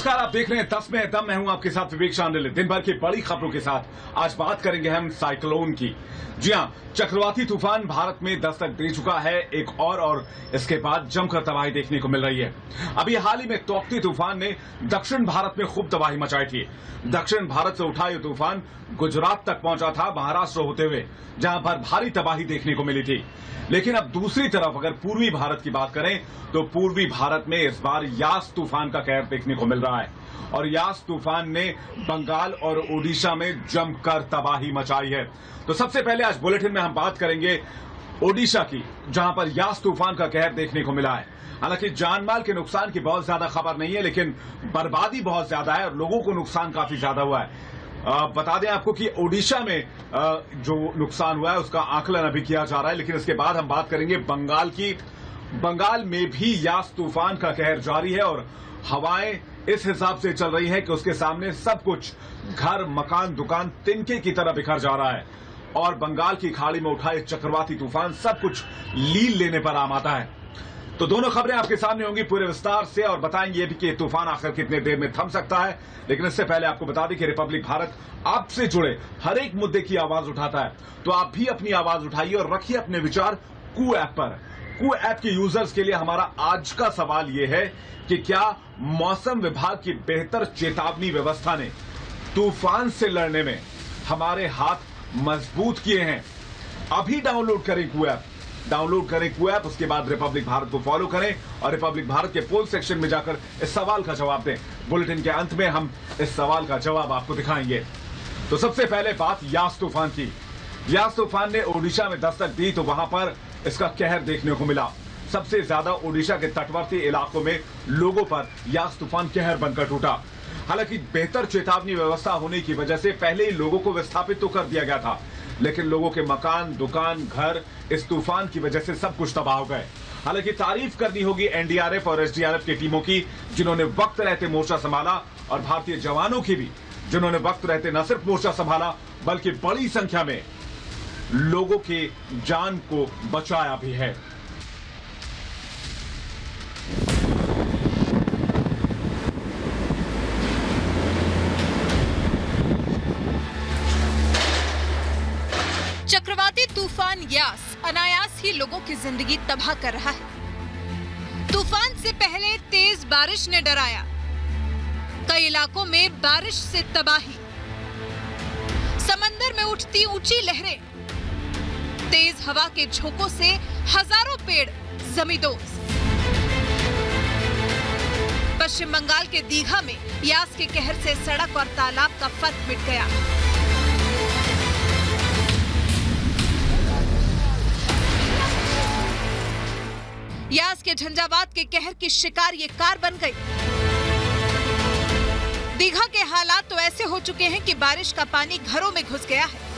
नमस्कार, आप देख रहे हैं 10 में दम। मैं हूं आपके साथ विवेक शांडिल्य। दिन भर की बड़ी खबरों के साथ आज बात करेंगे हम साइक्लोन की। जी हां, चक्रवाती तूफान भारत में दस्तक दे चुका है एक और इसके बाद जमकर तबाही देखने को मिल रही है। अभी हाल ही में तौकती तूफान ने दक्षिण भारत में खूब तबाही मचाई थी। दक्षिण भारत से उठा यह तूफान गुजरात तक पहुंचा था, महाराष्ट्र होते हुए, जहां पर भारी तबाही देखने को मिली थी। लेकिन अब दूसरी तरफ अगर पूर्वी भारत की बात करें तो पूर्वी भारत में इस बार यास तूफान का कहर देखने को मिल रहा है और यास तूफान ने बंगाल और ओडिशा में जमकर तबाही मचाई है। तो सबसे पहले आज बुलेटिन में हम बात करेंगे ओडिशा की, जहां पर यास तूफान का कहर देखने को मिला है। हालांकि जानमाल के नुकसान की बहुत ज्यादा खबर नहीं है, लेकिन बर्बादी बहुत ज्यादा है और लोगों को नुकसान काफी ज्यादा हुआ है। बता दें आपको कि ओडिशा में जो नुकसान हुआ है उसका आकलन अभी किया जा रहा है, लेकिन इसके बाद हम बात करेंगे बंगाल की। बंगाल में भी यास तूफान का कहर जारी है और हवाएं इस हिसाब से चल रही हैं कि उसके सामने सब कुछ, घर, मकान, दुकान तिनके की तरह बिखर जा रहा है और बंगाल की खाड़ी में उठाए चक्रवाती तूफान सब कुछ लील लेने पर आमादा है। तो दोनों खबरें आपके सामने होंगी पूरे विस्तार से और बताएंगे ये भी कि तूफान आखिर कितने देर में थम सकता है। लेकिन इससे पहले आपको बता दें कि रिपब्लिक भारत आपसे जुड़े हर एक मुद्दे की आवाज उठाता है, तो आप भी अपनी आवाज उठाइए और रखिए अपने विचार कू ऐप पर। कू ऐप के यूजर्स के लिए हमारा आज का सवाल यह है कि क्या मौसम विभाग की बेहतर चेतावनी व्यवस्था ने तूफान से लड़ने में हमारे हाथ मजबूत किए हैं? अभी डाउनलोड करें कू ऐप, उसके बाद रिपब्लिक भारत को फॉलो करें और रिपब्लिक भारत के पोल सेक्शन में जाकर इस सवाल का जवाब दें। बुलेटिन के अंत में हम इस सवाल का जवाब आपको दिखाएंगे। तो सबसे पहले बात यास तूफान की। यास तूफान ने ओडिशा में दस्तक दी तो वहां पर इसका कहर देखने को मिला। सबसे ज्यादा ओडिशा के तटवर्ती इलाकों में लोगों पर यास तूफान कहर बनकर टूटा। हालांकि बेहतर चेतावनी व्यवस्था होने की वजह से पहले ही लोगों को विस्थापित तो कर दिया गया था, लेकिन लोगों के मकान, दुकान, घर इस तूफान की वजह से सब कुछ तबाह हो गए। हालांकि तारीफ करनी होगी एनडीआरएफ और एसडीआरएफ की टीमों की, जिन्होंने वक्त रहते मोर्चा संभाला, और भारतीय जवानों की भी, जिन्होंने वक्त रहते न सिर्फ मोर्चा संभाला बल्कि बड़ी संख्या में लोगों की जान को बचाया भी है। चक्रवाती तूफान यास अनायास ही लोगों की जिंदगी तबाह कर रहा है। तूफान से पहले तेज बारिश ने डराया, कई इलाकों में बारिश से तबाही, समंदर में उठती ऊंची लहरें, तेज हवा के झोंकों से हजारों पेड़ जमींदोज। पश्चिम बंगाल के दीघा में यास के कहर से सड़क और तालाब का फर्क मिट गया। यास के झंझावात के कहर की शिकार ये कार बन गई। दीघा के हालात तो ऐसे हो चुके हैं कि बारिश का पानी घरों में घुस गया है,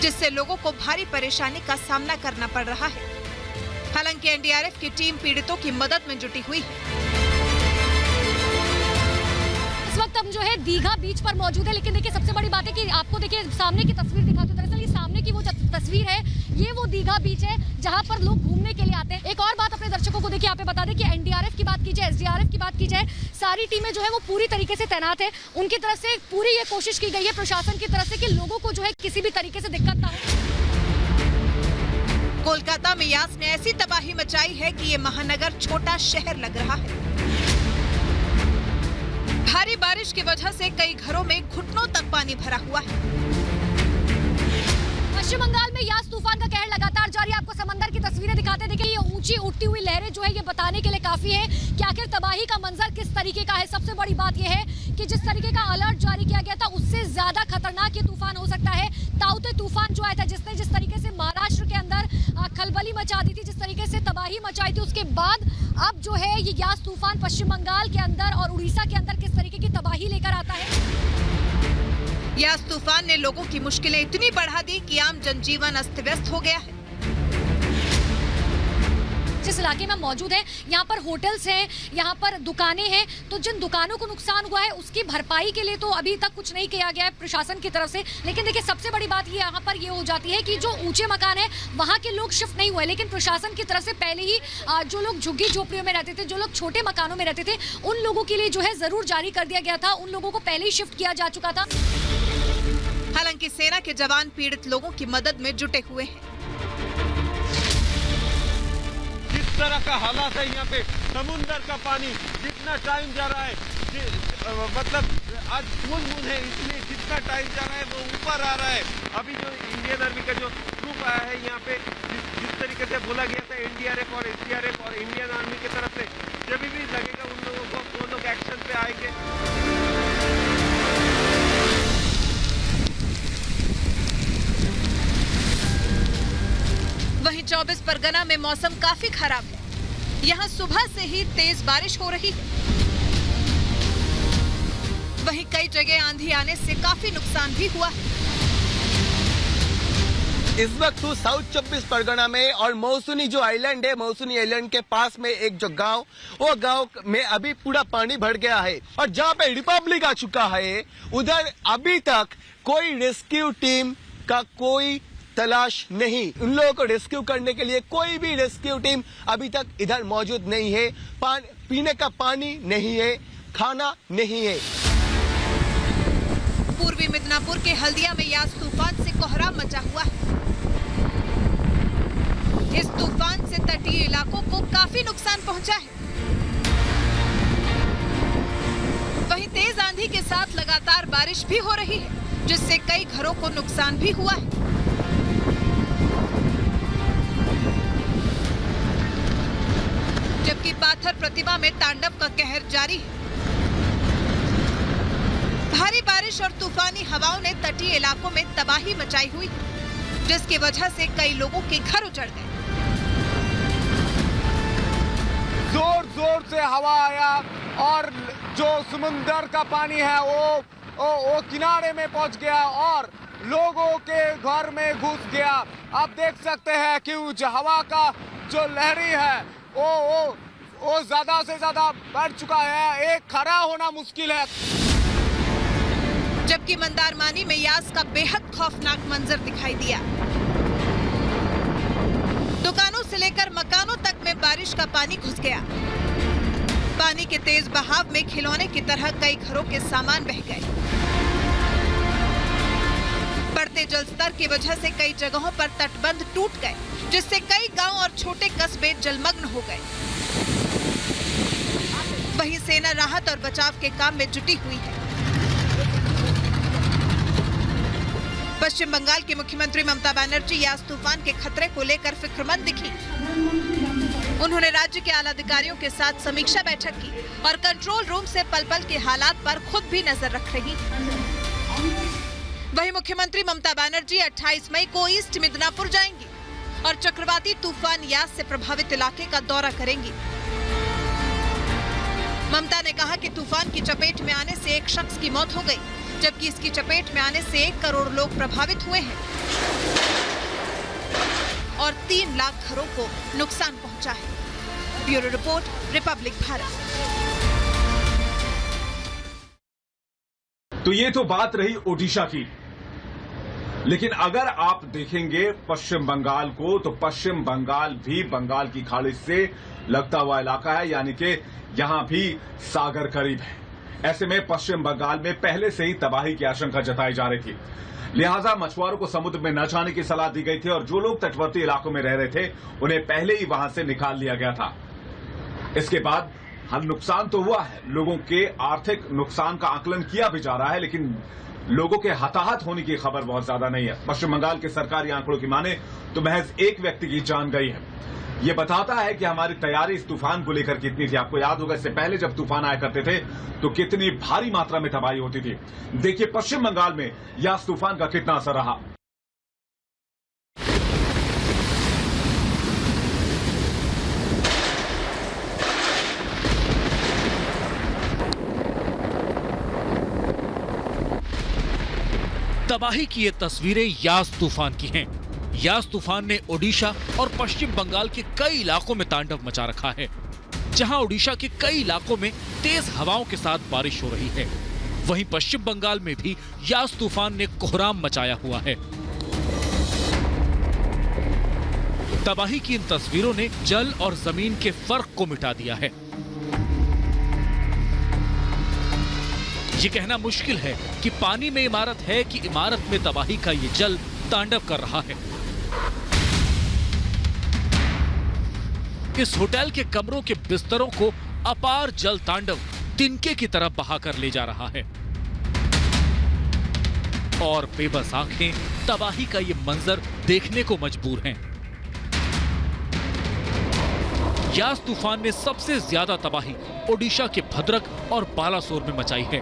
जिससे लोगों को भारी परेशानी का सामना करना पड़ रहा है। हालांकि एनडीआरएफ की टीम पीड़ितों की मदद में जुटी हुई है। इस वक्त हम जो है दीघा बीच पर मौजूद है, लेकिन देखिए सबसे बड़ी बात है कि आपको देखिए सामने की तस्वीर दिखाती हूं। दरअसल ये सामने की वो तस्वीर है, ये वो दीघा बीच है जहां पर लोग घूमने के लिए आते हैं। एक और बात अपने दर्शकों को देखिए यहाँ पे बता दें कि एनडीआरएफ की बात की जाए, एसडीआरएफ की बात की जाए, सारी टीमें जो है वो पूरी तरीके से तैनात है। उनकी तरफ से पूरी ये कोशिश की गई है प्रशासन की तरफ से कि लोगों को जो है किसी भी तरीके से दिक्कत ना हो। कोलकाता में यास ने ऐसी तबाही मचाई है कि ये महानगर छोटा शहर लग रहा है। भारी बारिश की वजह से कई घरों में घुटनों तक पानी भरा हुआ है। पश्चिम बंगाल में यास तूफान का कहर लगातार जारी है। आपको समंदर की तस्वीरें दिखाते हैं। देखिए ये ऊंची उठती हुई लहरें जो है ये बताने के लिए काफी है कि आखिर तबाही का मंजर किस तरीके का है। सबसे बड़ी बात यह है कि जिस तरीके का अलर्ट जारी किया गया था उससे ज्यादा खतरनाक ये तूफान हो सकता है। ताउते तूफान जो आया था, जिसने जिस तरीके से महाराष्ट्र के अंदर खलबली मचा दी थी, जिस तरीके से तबाही मचाई थी, उसके बाद अब जो है ये यास तूफान पश्चिम बंगाल के अंदर और उड़ीसा के अंदर किस तरीके की तबाही लेकर आता है। यास तूफान ने लोगों की मुश्किलें इतनी बढ़ा दी कि आम जनजीवन अस्त व्यस्त हो गया है। जिस इलाके में मौजूद है, यहाँ पर होटल्स हैं, यहाँ पर दुकानें हैं, तो जिन दुकानों को नुकसान हुआ है उसकी भरपाई के लिए तो अभी तक कुछ नहीं किया गया है प्रशासन की तरफ से। लेकिन देखिए सबसे बड़ी बात ये यहाँ पर ये हो जाती है कि जो ऊंचे मकान है वहाँ के लोग शिफ्ट नहीं हुए, लेकिन प्रशासन की तरफ से पहले ही जो लोग झुग्गी झोपड़ियों में रहते थे, जो लोग छोटे मकानों में रहते थे, उन लोगों के लिए जो है जरूर जारी कर दिया गया था, उन लोगों को पहले ही शिफ्ट किया जा चुका था। हालांकि सेना के जवान पीड़ित लोगों की मदद में जुटे हुए हैं। जिस तरह का हालात है यहाँ पे, समुंदर का पानी जितना टाइम जा रहा है, मतलब आज मून है, इसलिए जितना टाइम जा रहा है वो ऊपर आ रहा है। अभी जो इंडियन आर्मी का जो ग्रुप आया है यहाँ पे, जिस तरीके से बोला गया था एनडीआरएफ और एसडीआरएफ और इंडियन आर्मी की तरफ से, जब भी लगेगा उन लोगों को, वो लोग एक्शन पे आएंगे। वहीं 24 परगना में मौसम काफी खराब है। यहाँ सुबह से ही तेज बारिश हो रही है। वहीं कई जगह आंधी आने से काफी नुकसान भी हुआ है। इस वक्त हूँ साउथ 24 परगना में और मौसुनी जो आइलैंड है, मौसुनी आइलैंड के पास में एक जो गांव, वो गांव में अभी पूरा पानी भर गया है और जहाँ पे रिपब्लिक आ चुका है, उधर अभी तक कोई रेस्क्यू टीम का कोई तलाश नहीं। उन लोगों को रेस्क्यू करने के लिए कोई भी रेस्क्यू टीम अभी तक इधर मौजूद नहीं है। पीने का पानी नहीं है, खाना नहीं है। पूर्वी मिदनापुर के हल्दिया में यास तूफान से कोहराम मचा हुआ है। इस तूफान से तटीय इलाकों को काफी नुकसान पहुंचा है। वहीं तेज आंधी के साथ लगातार बारिश भी हो रही है, जिससे कई घरों को नुकसान भी हुआ है। जबकि पाथर प्रतिमा में तांडव का कहर जारी है। भारी बारिश और तूफानी हवाओं ने तटीय इलाकों में तबाही मचाई हुई, जिसकी वजह से कई लोगों के घर उजड़ गए। जोर जोर से हवा आया और जो समुंदर का पानी है वो किनारे में पहुंच गया और लोगों के घर में घुस गया। आप देख सकते हैं कि जो हवा का जो लहरी है वो ज्यादा से ज्यादा बढ़ चुका है, एक खड़ा होना मुश्किल है। जबकि मंदारमानी में यास का बेहद खौफनाक मंजर दिखाई दिया। दुकानों से लेकर मकानों तक में बारिश का पानी घुस गया। पानी के तेज बहाव में खिलौने की तरह कई घरों के सामान बह गए। बढ़ते जलस्तर की वजह से कई जगहों पर तटबंध टूट गए, जिससे कई गांव और छोटे कस्बे जलमग्न हो गए। वहीं सेना राहत और बचाव के काम में जुटी हुई है। पश्चिम बंगाल के मुख्यमंत्री ममता बनर्जी यास तूफान के खतरे को लेकर फिक्रमंद दिखी। उन्होंने राज्य के आला अधिकारियों के साथ समीक्षा बैठक की और कंट्रोल रूम से पल पल के हालात पर खुद भी नजर रख रही। वहीं मुख्यमंत्री ममता बनर्जी 28 मई को ईस्ट मिदनापुर जाएंगी और चक्रवाती तूफान यास से प्रभावित इलाके का दौरा करेंगी। ममता ने कहा कि तूफान की चपेट में आने से एक शख्स की मौत हो गई, जबकि इसकी चपेट में आने से 1 करोड़ लोग प्रभावित हुए हैं और 3 लाख घरों को नुकसान पहुंचा है। Bureau report, Republic Bharat. तो ये तो बात रही ओडिशा की, लेकिन अगर आप देखेंगे पश्चिम बंगाल को, तो पश्चिम बंगाल भी बंगाल की खाड़ी से लगता हुआ इलाका है, यानी कि यहां भी सागर करीब है। ऐसे में पश्चिम बंगाल में पहले से ही तबाही की आशंका जताई जा रही थी, लिहाजा मछुआरों को समुद्र में न जाने की सलाह दी गई थी और जो लोग तटवर्ती इलाकों में रह रहे थे उन्हें पहले ही वहां से निकाल लिया गया था। इसके बाद हर नुकसान तो हुआ है, लोगों के आर्थिक नुकसान का आकलन किया भी जा रहा है, लेकिन लोगों के हताहत होने की खबर बहुत ज्यादा नहीं है। पश्चिम बंगाल के सरकारी आंकड़ों की माने तो महज 1 व्यक्ति की जान गई है। ये बताता है कि हमारी तैयारी इस तूफान को लेकर कितनी थी। आपको याद होगा इससे पहले जब तूफान आया करते थे तो कितनी भारी मात्रा में तबाही होती थी। देखिए पश्चिम बंगाल में यास तूफान का कितना असर रहा। तबाही की ये तस्वीरें यास तूफान की हैं। यास तूफान ने ओडिशा और पश्चिम बंगाल के कई इलाकों में तांडव मचा रखा है। जहां ओडिशा के कई इलाकों में तेज हवाओं के साथ बारिश हो रही है, वहीं पश्चिम बंगाल में भी यास तूफान ने कोहराम मचाया हुआ है। तबाही की इन तस्वीरों ने जल और जमीन के फर्क को मिटा दिया है। ये कहना मुश्किल है कि पानी में इमारत है कि इमारत में तबाही का ये जल तांडव कर रहा है। इस होटल के कमरों के बिस्तरों को अपार जल तांडव तिनके की तरफ बहाकर ले जा रहा है और बेबस आंखें तबाही का ये मंजर देखने को मजबूर हैं। यास तूफान ने सबसे ज्यादा तबाही ओडिशा के भद्रक और बालासोर में मचाई है।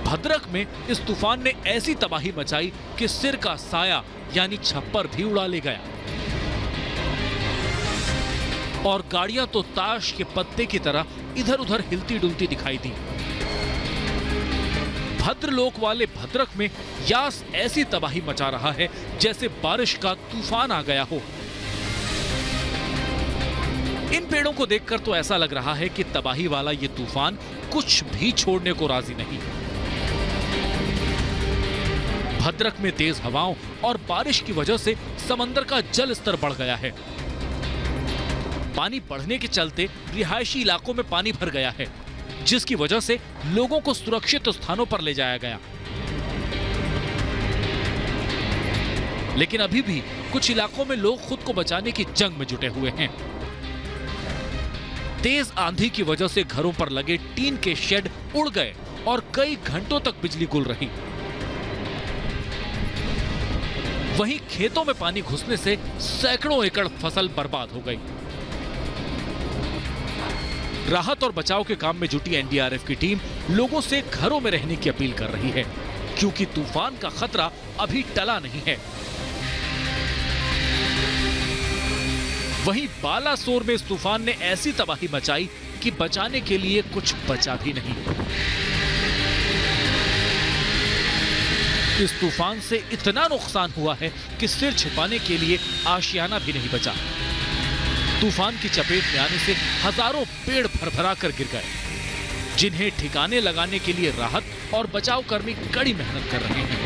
भद्रक में इस तूफान ने ऐसी तबाही मचाई कि सिर का साया यानी छप्पर भी उड़ा ले गया और गाड़ियां तो ताश के पत्ते की तरह इधर उधर हिलती डुलती दिखाई दी। भद्रलोक वाले भद्रक में यास ऐसी तबाही मचा रहा है जैसे बारिश का तूफान आ गया हो। इन पेड़ों को देखकर तो ऐसा लग रहा है कि तबाही वाला ये तूफान कुछ भी छोड़ने को राजी नहीं। भद्रक में तेज हवाओं और बारिश की वजह से समंदर का जल स्तर बढ़ गया है। पानी बढ़ने के चलते रिहायशी इलाकों में पानी भर गया है, जिसकी वजह से लोगों को सुरक्षित स्थानों पर ले जाया गया। लेकिन अभी भी कुछ इलाकों में लोग खुद को बचाने की जंग में जुटे हुए हैं। तेज आंधी की वजह से घरों पर लगे टीन के शेड उड़ गए और कई घंटों तक बिजली गुल रही। वहीं खेतों में पानी घुसने से सैकड़ों एकड़ फसल बर्बाद हो गई। राहत और बचाव के काम में जुटी एनडीआरएफ की टीम लोगों से घरों में रहने की अपील कर रही है, क्योंकि तूफान का खतरा अभी टला नहीं है। वहीं बालासोर में इस तूफान ने ऐसी तबाही मचाई कि बचाने के लिए कुछ बचा भी नहीं। इस तूफान से इतना नुकसान हुआ है कि सिर छिपाने के लिए आशियाना भी नहीं बचा। तूफान की चपेट में आने से हजारों पेड़ भरभरा कर गिर गए, जिन्हें ठिकाने लगाने के लिए राहत और बचाव कर्मी कड़ी मेहनत कर रहे हैं।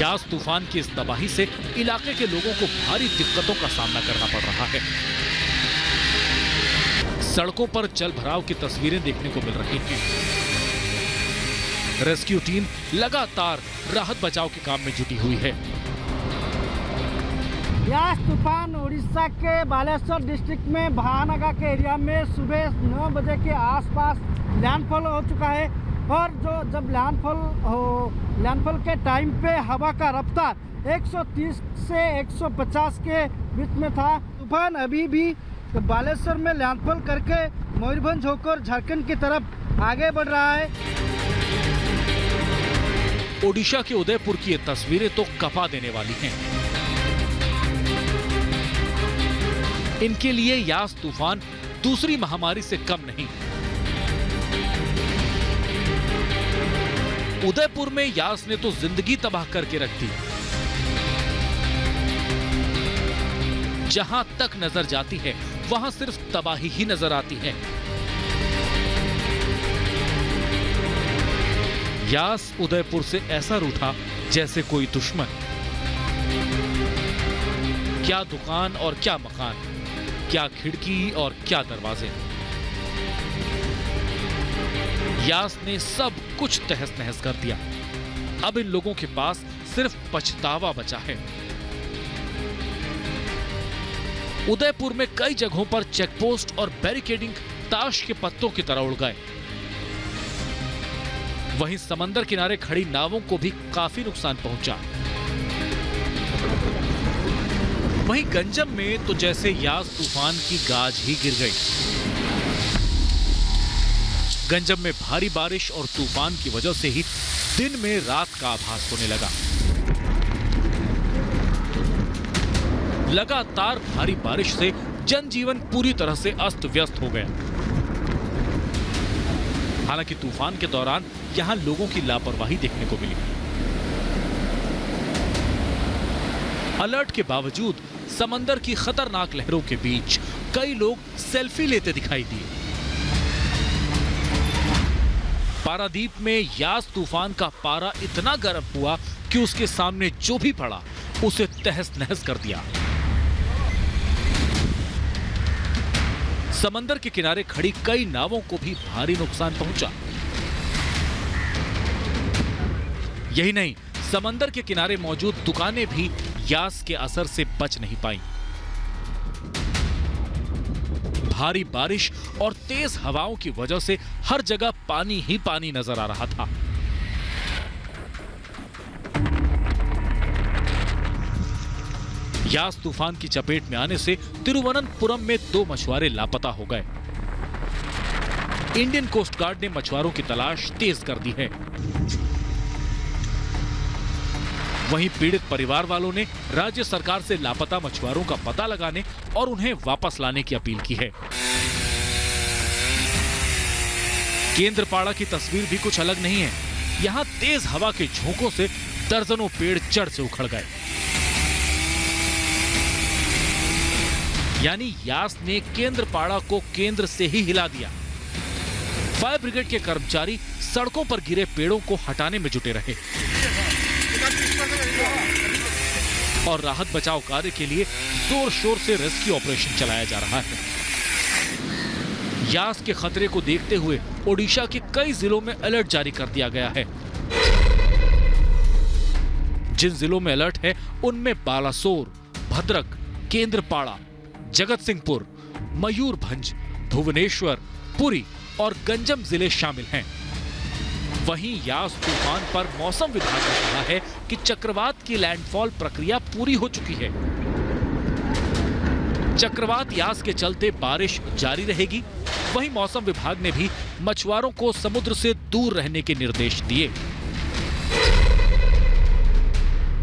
यास तूफान की इस तबाही से इलाके के लोगों को भारी दिक्कतों का सामना करना पड़ रहा है। सड़कों पर जल भराव की तस्वीरें देखने को मिल रही हैं। रेस्क्यू टीम लगातार राहत बचाव के काम में जुटी हुई है। यास तूफान उड़ीसा के बालेश्वर डिस्ट्रिक्ट में भानगा के एरिया में सुबह 9 बजे के आसपास लैंडफॉल हो चुका है और जब लैंडफॉल के टाइम पे हवा का रफ्तार 130 से 150 के बीच में था। तूफान अभी भी बालेश्वर में लैंडफॉल करके मयूरभंज होकर झारखंड की तरफ आगे बढ़ रहा है। ओडिशा के उदयपुर की ये तस्वीरें तो कपा देने वाली हैं। इनके लिए यास तूफान दूसरी महामारी से कम नहीं। उदयपुर में यास ने तो जिंदगी तबाह करके रख दी। जहां तक नजर जाती है वहां सिर्फ तबाही ही नजर आती है। यास उदयपुर से ऐसा रूठा जैसे कोई दुश्मन। क्या दुकान और क्या मकान, क्या खिड़की और क्या दरवाजे। यास ने सब कुछ तहस नहस कर दिया। अब इन लोगों के पास सिर्फ पछतावा बचा है। उदयपुर में कई जगहों पर चेकपोस्ट और बैरिकेडिंग ताश के पत्तों की तरह उड़ गए। वहीं समंदर किनारे खड़ी नावों को भी काफी नुकसान पहुंचा। वहीं गंजम में तो जैसे यास तूफान की गाज ही गिर गई। गंजम में भारी बारिश और तूफान की वजह से ही दिन में रात का आभास होने लगा। लगातार भारी बारिश से जनजीवन पूरी तरह से अस्त व्यस्त हो गया। हालांकि तूफान के दौरान यहां लोगों की लापरवाही देखने को मिली। अलर्ट के बावजूद समंदर की खतरनाक लहरों के बीच कई लोग सेल्फी लेते दिखाई दिए। पारादीप में यास तूफान का पारा इतना गर्म हुआ कि उसके सामने जो भी पड़ा उसे तहस नहस कर दिया। समंदर के किनारे खड़ी कई नावों को भी भारी नुकसान पहुंचा। यही नहीं, समंदर के किनारे मौजूद दुकानें भी यास के असर से बच नहीं पाईं। भारी बारिश और तेज हवाओं की वजह से हर जगह पानी ही पानी नजर आ रहा था। यास तूफान की चपेट में आने से तिरुवनंतपुरम में 2 मछुआरे लापता हो गए। इंडियन कोस्ट गार्ड ने मछुआरों की तलाश तेज कर दी है। वहीं पीड़ित परिवार वालों ने राज्य सरकार से लापता मछुआरों का पता लगाने और उन्हें वापस लाने की अपील की है। केंद्रपाड़ा की तस्वीर भी कुछ अलग नहीं है। यहां तेज हवा के झोंकों से दर्जनों पेड़ जड़ से उखड़ गए। यानी यास ने केंद्रपाड़ा को केंद्र से ही हिला दिया। फायर ब्रिगेड के कर्मचारी सड़कों पर गिरे पेड़ों को हटाने में जुटे रहे और राहत बचाव कार्य के लिए जोर शोर से रेस्क्यू ऑपरेशन चलाया जा रहा है। यास के खतरे को देखते हुए ओडिशा के कई जिलों में अलर्ट जारी कर दिया गया है। जिन जिलों में अलर्ट है उनमें बालासोर, भद्रक, केंद्रपाड़ा, जगत सिंहपुर, मयूरभंज, भुवनेश्वर, पुरी और गंजम जिले शामिल हैं। वहीं यास तूफान पर मौसम विभाग ने कहा है कि चक्रवात की लैंडफॉल प्रक्रिया पूरी हो चुकी है। चक्रवात यास के चलते बारिश जारी रहेगी। वहीं मौसम विभाग ने भी मछुआरों को समुद्र से दूर रहने के निर्देश दिए।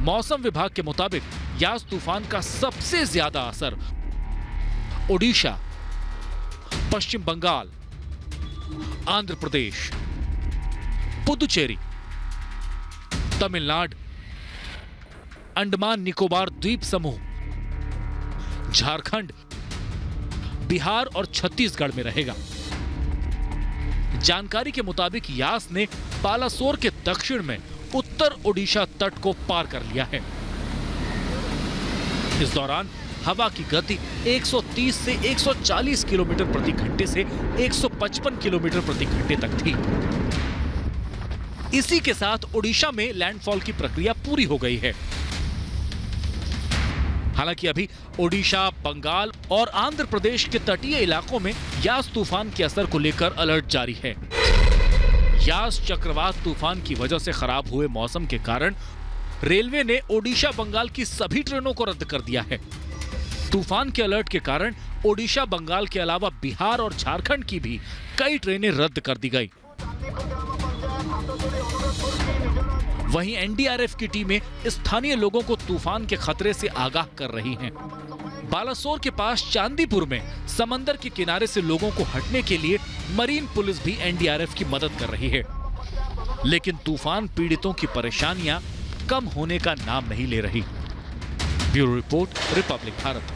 मौसम विभाग के मुताबिक यास तूफान का सबसे ज्यादा असर ओडिशा, पश्चिम बंगाल, आंध्र प्रदेश, पुदुचेरी, तमिलनाडु, अंडमान निकोबार द्वीप समूह, झारखंड, बिहार और छत्तीसगढ़ में रहेगा। जानकारी के मुताबिक यास ने बालासोर के दक्षिण में उत्तर ओडिशा तट को पार कर लिया है। इस दौरान हवा की गति 130 से 140 किलोमीटर प्रति घंटे से 155 किलोमीटर प्रति घंटे तक थी। इसी के साथ ओडिशा में लैंडफॉल की प्रक्रिया पूरी हो गई है। हालांकि अभी ओडिशा, बंगाल और आंध्र प्रदेश के तटीय इलाकों में यास तूफान के असर को लेकर अलर्ट जारी है। यास चक्रवात तूफान की वजह से खराब हुए मौसम के कारण रेलवे ने ओडिशा, बंगाल की सभी ट्रेनों को रद्द कर दिया है। तूफान के अलर्ट के कारण ओडिशा, बंगाल के अलावा बिहार और झारखंड की भी कई ट्रेनें रद्द कर दी गई। वहीं एनडीआरएफ की टीमें स्थानीय लोगों को तूफान के खतरे से आगाह कर रही हैं। बालासोर के पास चांदीपुर में समंदर के किनारे से लोगों को हटने के लिए मरीन पुलिस भी एनडीआरएफ की मदद कर रही है। लेकिन तूफान पीड़ितों की परेशानियां कम होने का नाम नहीं ले रही। Bureau report, Republic Bharat.